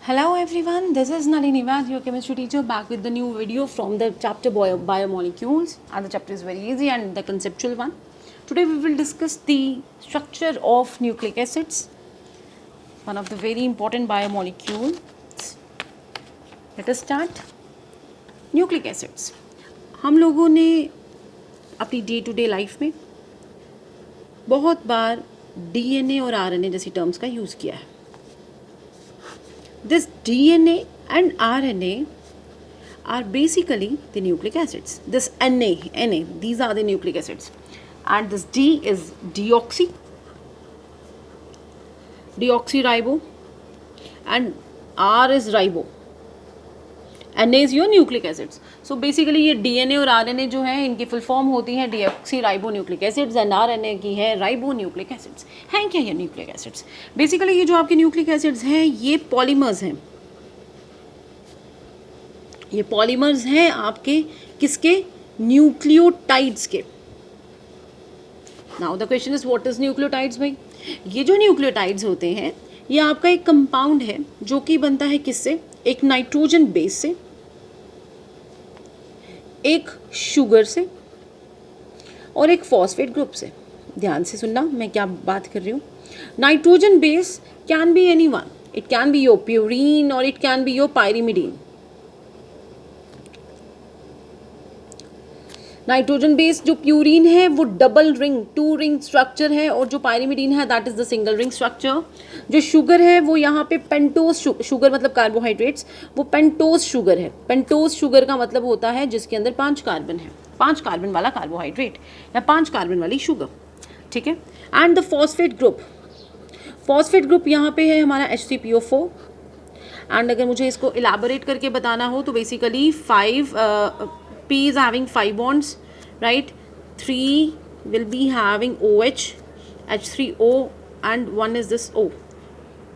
Hello everyone, this is Nalini Vaz, your chemistry teacher, back with the new video from the chapter Biomolecules, and the chapter is very easy and the conceptual one. Today we will discuss the structure of nucleic acids, one of the very important biomolecules. Let us start. Nucleic acids. हम लोगों ने अपनी day to day life में बहुत बार DNA और RNA जैसी terms का use किया है. This DNA and RNA are basically the nucleic acids. This Na, these are the nucleic acids. And this D is deoxyribo, and R is ribo. Na is your nucleic acids. So basically ये DNA और RNA जो है इनकी full form होती है deoxyribo nucleic acids and RNA की है ribo nucleic acids. हैं क्या ये nucleic acids? Basically ये जो आपके nucleic acids हैं ये polymers हैं. ये polymers हैं आपके किसके? Nucleotides के. Now the question is what is nucleotides भाई? ये जो nucleotides होते हैं ये आपका एक कंपाउंड है जो कि बनता है किससे? एक नाइट्रोजन बेस से, एक शुगर से और एक फॉस्फेट ग्रुप से. ध्यान से सुनना मैं क्या बात कर रही हूँ. Nitrogen base can be any one. It can be your purine और it can be your pyrimidine. Nitrogen base जो प्यूरीन है वो डबल रिंग 2 रिंग स्ट्रक्चर है और जो पायरिमिडीन है that is the single ring structure. जो शुगर है वो यहाँ पे पेंटोज शुगर मतलब कार्बोहाइड्रेट्स, वो पेंटोज शुगर है. पेंटोज शुगर का मतलब होता है जिसके अंदर 5 कार्बन है, 5 कार्बन वाला कार्बोहाइड्रेट या 5 कार्बन वाली शुगर. ठीक है. And the phosphate group, phosphate group यहाँ पे है हमारा HCPO4. एंड अगर मुझे इसको इलाबोरेट करके बताना हो तो basically 5 P is having 5 bonds, right? 3 will be having OH, H3O and 1 is this O.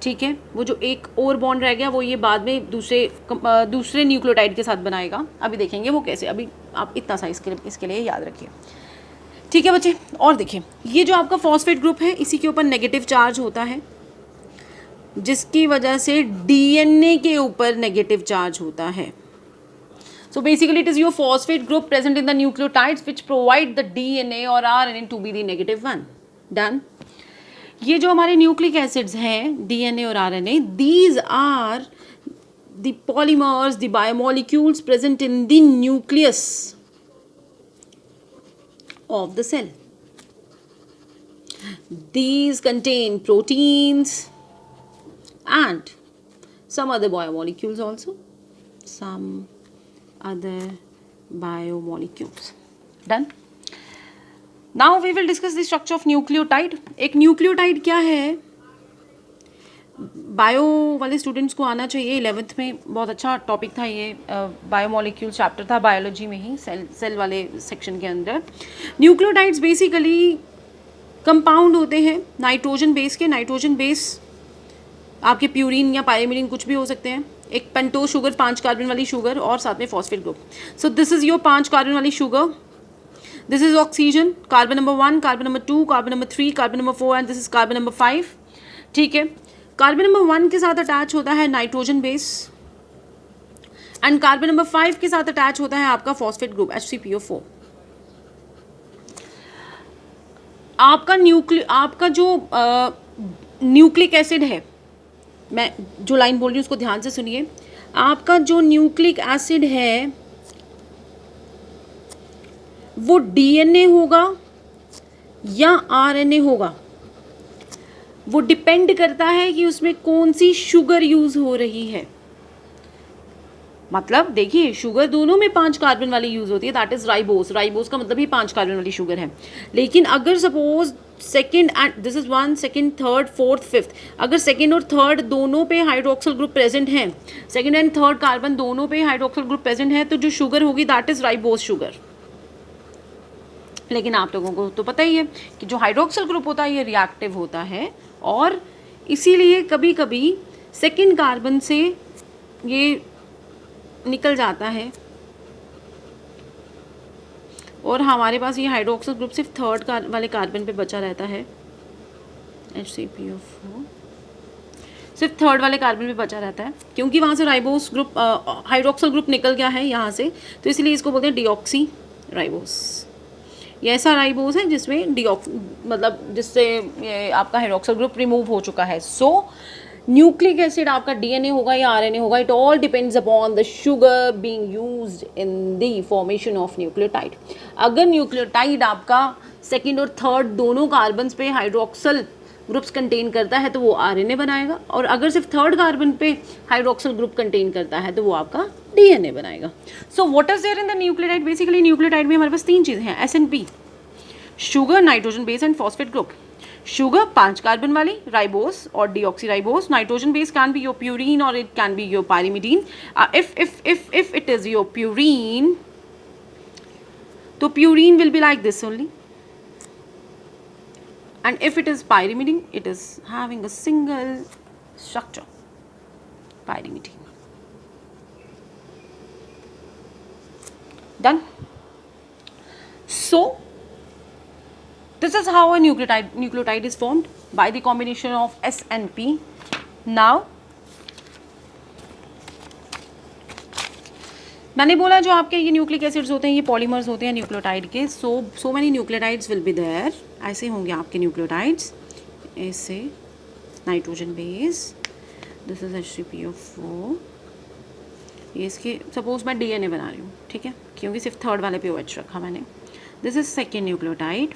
ठीक है. वो जो एक और बॉन्ड रह गया वो ये बाद में दूसरे न्यूक्लियोटाइड के साथ बनाएगा. अभी देखेंगे वो कैसे. अभी आप इतना सा इसके लिए याद रखिए. ठीक है बच्चे. और देखिए ये जो आपका फॉस्फेट ग्रुप है इसी के ऊपर नेगेटिव चार्ज होता है जिसकी वजह से DNA के ऊपर नेगेटिव चार्ज होता है. So basically it is your phosphate group present in the nucleotides which provide the DNA or RNA to be the negative one. Done. ये जो हमारे nucleic acids हैं DNA और RNA, these are the polymers, the biomolecules present in the nucleus of the cell. These contain proteins and some other biomolecules also. Some other biomolecules. Done. Now we will discuss the structure of nucleotide. एक nucleotide क्या है? Bio वाले students को आना चाहिए. 11th में बहुत अच्छा टॉपिक था ये. बायोमोलिक्यूल चैप्टर था बायोलॉजी में ही, सेल वाले सेक्शन के अंदर. न्यूक्लियोटाइड्स बेसिकली कंपाउंड होते हैं नाइट्रोजन बेस के. नाइट्रोजन बेस आपके प्यूरीन या पायरिमिडीन कुछ भी हो सकते हैं. एक पेंटोज शुगर 5 कार्बन वाली शुगर और साथ में phosphate group. So this is your 5 carbon वाली sugar. This is oxygen, carbon number 1, carbon number 2, carbon number 3, carbon number 4 and this is carbon number 5. ठीक है. कार्बन नंबर 1 के साथ अटैच होता है nitrogen base and carbon number 5 के साथ attach होता है आपका फॉस्फेट ग्रुप HCPO4. आपका जो न्यूक्लिक एसिड है, मैं जो लाइन बोल रही हूँ उसको ध्यान से सुनिए. आपका जो न्यूक्लिक एसिड है वो DNA होगा या RNA होगा. वो डिपेंड करता है कि उसमें कौन सी शुगर यूज हो रही है. मतलब देखिए शुगर दोनों में 5 कार्बन वाली यूज होती है, दैट इज राइबोस. राइबोस का मतलब ही 5 कार्बन वाली शुगर है. लेकिन अगर suppose second and this is 1, second, third, fourth, fifth, अगर सेकेंड और थर्ड दोनों पे हाइड्रोक्सिल ग्रुप प्रेजेंट है, सेकेंड एंड थर्ड कार्बन दोनों पे हाइड्रोक्सिल ग्रुप प्रेजेंट है, तो जो शुगर होगी दैट इज राइबोस शुगर. लेकिन आप लोगों को तो पता ही है कि जो हाइड्रोक्सिल ग्रुप होता है ये रिएक्टिव होता है और इसीलिए कभी कभी सेकेंड कार्बन से ये निकल जाता है और हमारे पास ये हाइड्रोक्सिल ग्रुप सिर्फ थर्ड वाले कार्बन पे बचा रहता है HCPO4. सिर्फ थर्ड वाले कार्बन पे बचा रहता है, क्योंकि वहाँ से राइबोस ग्रुप हाइड्रोक्सल ग्रुप निकल गया है यहाँ से, तो इसलिए इसको बोलते हैं डीऑक्सी राइबोस। ये ऐसा राइबोस है जिसमें मतलब जिससे ये आपका हाइड्रोक्सल ग्रुप रिमूव हो चुका है। सो न्यूक्लिक एसिड आपका डीएनए होगा या आरएनए होगा, it all depends upon the sugar being used in the formation of nucleotide. अगर न्यूक्लियोटाइड आपका सेकंड और थर्ड दोनों कार्बन्स पे हाइड्रोक्सल ग्रुप्स कंटेन करता है तो वो आरएनए बनाएगा, और अगर सिर्फ थर्ड कार्बन पे हाइड्रोक्सल ग्रुप कंटेन करता है तो वो आपका डीएनए बनाएगा। So what is there in the nucleotide? Basically nucleotide में हमारे पास 3 चीज़ें हैं, SNP, sugar, nitrogen base and phosphate group. Sugar 5 carbon वाली राइबोस और deoxyribose, nitrogen base can be your purine और it can be your pyrimidine. if it is your purine, तो purine will be like this only, and if it is pyrimidine, it is having a single structure, pyrimidine. Done. So this is how a nucleotide is formed by the combination of S and P. Now मैंने बोला जो आपके ये nucleic acids होते हैं ये polymers होते हैं न्यूक्लियोटाइड के। So many nucleotides will be there, ऐसे होंगे आपके न्यूक्लियोटाइड्स, ऐसे nitrogen base, this is H3PO4, ये इसके सपोज मैं डीएनए बना रही हूँ, ठीक है, क्योंकि सिर्फ थर्ड वाले पे OH रखा मैंने। दिस इज सेकेंड न्यूक्लियोटाइड,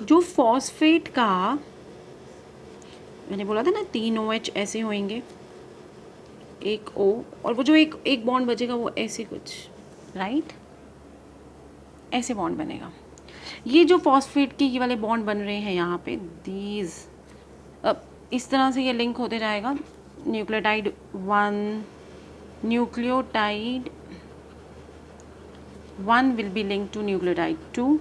जो फॉस्फेट का मैंने बोला था ना 3 OH ऐसे होंगे, एक O, और वो जो एक बॉन्ड बचेगा वो ऐसे कुछ, राइट, ऐसे बॉन्ड बनेगा। ये जो फॉस्फेट के ये वाले बॉन्ड बन रहे हैं यहाँ पे, दीज, अब इस तरह से ये लिंक होते जाएगा। Nucleotide 1 will be link to nucleotide 2,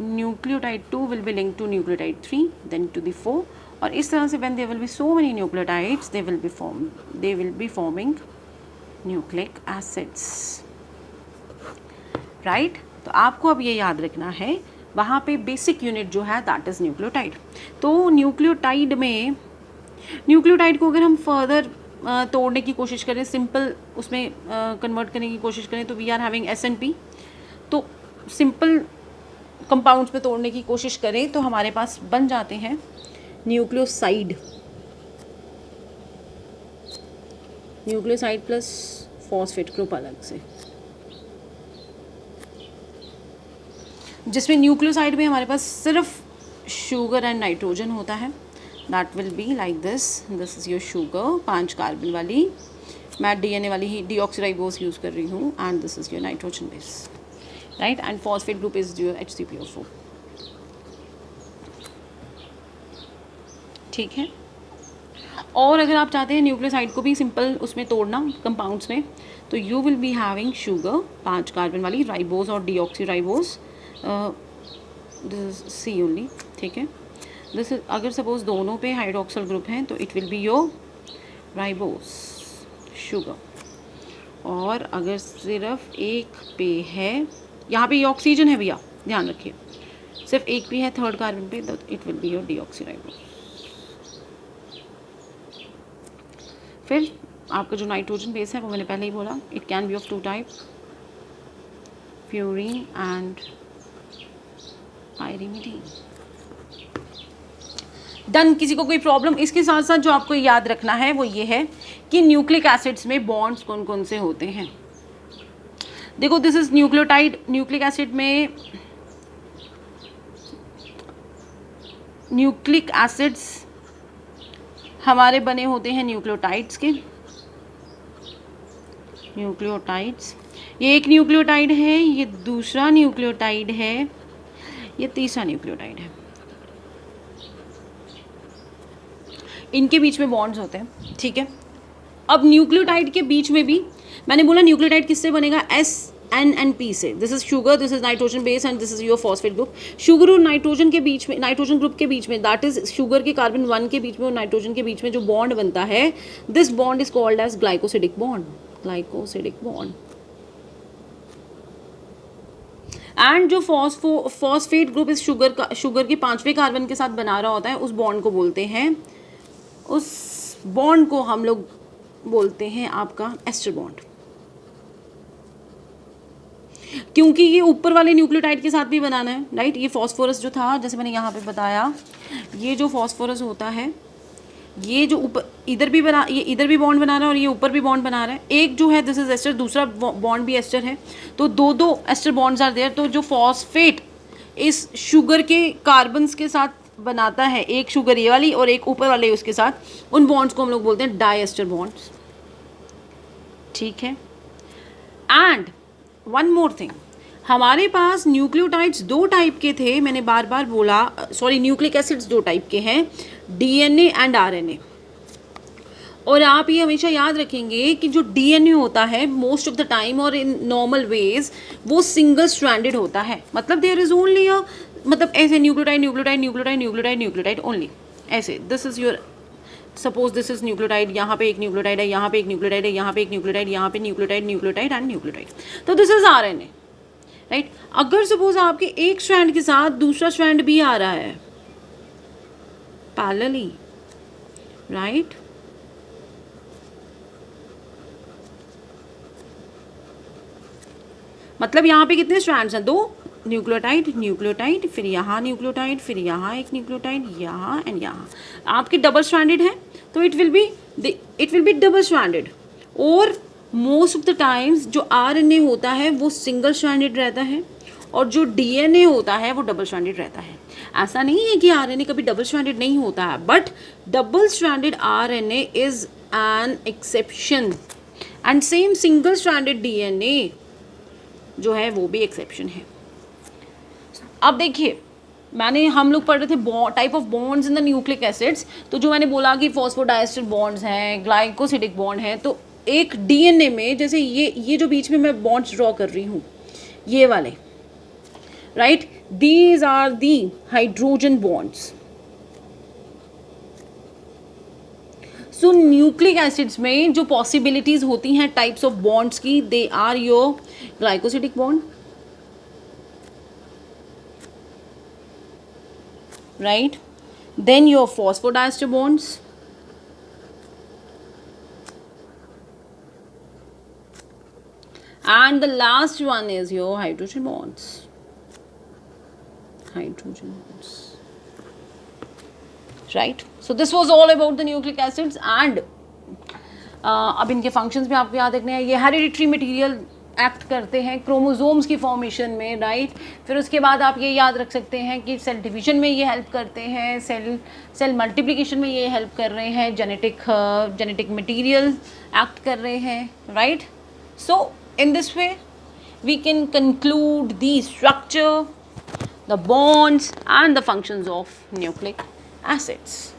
nucleotide 2 will be linked to nucleotide 3, then to the 4, और इस तरह से when there will be so many nucleotides they will be forming nucleic acids, right? तो आपको अब ये याद रखना है, वहाँ पे बेसिक यूनिट जो है दैट इज़ न्यूक्लियोटाइड। तो न्यूक्लियोटाइड को अगर हम फर्दर तोड़ने की कोशिश करें, सिंपल उसमें कन्वर्ट करने की कोशिश करें, तो वी आर हैविंग SNP। तो सिंपल कंपाउंड्स पे तोड़ने की कोशिश करें तो हमारे पास बन जाते हैं न्यूक्लियोसाइड प्लस फॉस्फेट ग्रुप अलग से, जिसमें न्यूक्लियोसाइड में हमारे पास सिर्फ शुगर एंड नाइट्रोजन होता है। That will be like this is your sugar 5 carbon वाली, मैं डीएनए वाली ही डीऑक्सीराइबोस यूज़ कर रही हूँ, and this is your nitrogen base, right, and phosphate group is your H3PO4, ठीक है। और अगर आप चाहते हैं न्यूक्लियोसाइड को भी सिंपल उसमें तोड़ना कंपाउंड्स में, तो you will be having sugar 5 carbon वाली, राइबोस और deoxyribose, this is C only, ठीक है। दिस इज, अगर सपोज दोनों पे हाइड्रोक्सल ग्रुप हैं तो it will be your ribose sugar, और अगर सिर्फ एक पे है, यहाँ पे ये ऑक्सीजन है भैया, ध्यान रखिए, सिर्फ एक भी है थर्ड कार्बन पे, तो it will be your deoxyribose. फिर आपका जो नाइट्रोजन बेस है वो मैंने पहले ही बोला, it can B of 2 type, purine and pyrimidine. Done. किसी को कोई प्रॉब्लम? इसके साथ साथ जो आपको याद रखना है वो ये है कि न्यूक्लिक एसिड्स में बॉन्ड्स कौन कौन से होते हैं। देखो this is nucleotide, nucleic acid में न्यूक्लिक एसिड्स हमारे बने होते हैं न्यूक्लियोटाइड्स के, न्यूक्लियोटाइड्स, ये एक न्यूक्लियोटाइड है, ये दूसरा न्यूक्लियोटाइड है, ये तीसरा न्यूक्लियोटाइड है, इनके बीच में बॉन्ड्स होते हैं, ठीक है। अब न्यूक्लियोटाइड के बीच में भी मैंने बोला न्यूक्लियोटाइड किससे बनेगा, S, N एंड P से। This is sugar, this is nitrogen base and this is your phosphate group. Sugar और नाइट्रोजन के बीच में, नाइट्रोजन ग्रुप के बीच में, दैट इज शुगर के कार्बन 1 के बीच में और नाइट्रोजन के बीच में जो बॉन्ड बनता है, this bond is called as glycosidic bond, glycosidic bond. And जो फॉस्फेट ग्रुप इस शुगर के 5वें कार्बन के साथ बना रहा होता है, उस बॉन्ड को बोलते हैं, उस बॉन्ड को हम लोग बोलते हैं आपका एस्टर बॉन्ड। क्योंकि ये ऊपर वाले न्यूक्लियोटाइड के साथ भी बनाना है, राइट। ये फॉस्फोरस जो था, जैसे मैंने यहाँ पे बताया, ये जो फॉस्फोरस होता है, ये जो ऊपर इधर भी बना, ये इधर भी बॉन्ड बना रहा है और ये ऊपर भी बॉन्ड बना रहा है। एक जो है दिस इज एस्टर, दूसरा बॉन्ड भी एस्टर है, तो दो एस्टर बॉन्ड्स आर देयर। तो जो फॉस्फेट इस शुगर के कार्बन्स के साथ बनाता है, एक शुगर ये वाली और एक ऊपर वाले उसके साथ, उन बॉन्ड्स को हम लोग बोलते हैं डाइएस्टर बॉन्ड्स, ठीक है। एंड वन मोर थिंग, हमारे पास न्यूक्लियोटाइड्स 2 टाइप के थे, मैंने बार बार बोला, सॉरी न्यूक्लिक एसिड्स 2 टाइप के हैं, डीएनए एंड आरएनए। और आप ये हमेशा याद रखेंगे कि जो डीएनए होता है मोस्ट ऑफ द टाइम और इन नॉर्मल वेज वो सिंगल स्ट्रैंडेड होता है, मतलब देयर इज ओनली अ, मतलब ऐसे nucleotide nucleotide nucleotide nucleotide nucleotide only, ऐसे this is your, suppose this is nucleotide, यहाँ पे एक न्यूक्लियोटाइड है, यहाँ पे एक न्यूक्लियोटाइड है, यहाँ पे एक न्यूक्लियोटाइड, यहाँ पे न्यूक्लियोटाइड न्यूक्लियोटाइड एंड न्यूक्लियोटाइड, तो दिस इज आरएनए, राइट। अगर सपोज आपके एक स्ट्रैंड के साथ दूसरा स्ट्रैंड भी आ रहा है पैरेलली, राइट, मतलब यहाँ पे कितने स्ट्रैंड्स हैं, 2 न्यूक्लियोटाइड न्यूक्लियोटाइड, फिर यहाँ न्यूक्लियोटाइड, फिर यहाँ एक न्यूक्लियोटाइड, यहाँ एंड यहाँ, आपके डबल स्ट्रैंडेड है, तो it will be double stranded. और मोस्ट ऑफ द टाइम्स जो आरएनए होता है वो सिंगल स्ट्रैंडेड रहता है और जो डीएनए होता है वो डबल स्ट्रैंडेड रहता है। ऐसा नहीं है कि आरएनए कभी डबल स्ट्रैंडेड नहीं होता है, but double stranded RNA is an exception and same single stranded DNA जो है वो भी एक्सेप्शन है। अब देखिए, हम लोग पढ़ रहे थे type of bonds in the nucleic acids, तो जो मैंने बोला कि फॉस्फोडाइएस्टर बॉन्ड्स हैं, ग्लाइकोसिडिक बॉन्ड हैं, तो एक डीएनए में जैसे ये जो बीच में मैं बॉन्ड्स ड्रॉ कर रही हूँ, ये वाले, right, these are the hydrogen bonds. So nucleic acids में जो पॉसिबिलिटीज होती हैं टाइप्स ऑफ बॉन्ड्स की, they are your glycosidic bond, right, then your phosphodiester bonds, and the last one is your hydrogen bonds. Right, so this was all about the nucleic acids and अब इनके functions में आपको याद रखने हैं, ये hereditary material act करते हैं क्रोमोसोम्स की फॉर्मेशन में, राइट। फिर उसके बाद आप ये याद रख सकते हैं कि सेल डिवीजन में ये हेल्प करते हैं, सेल मल्टीप्लिकेशन में ये हेल्प कर रहे हैं, जेनेटिक मटेरियल एक्ट कर रहे हैं, right. So in this way we can conclude the structure, the bonds and the functions of nucleic acids.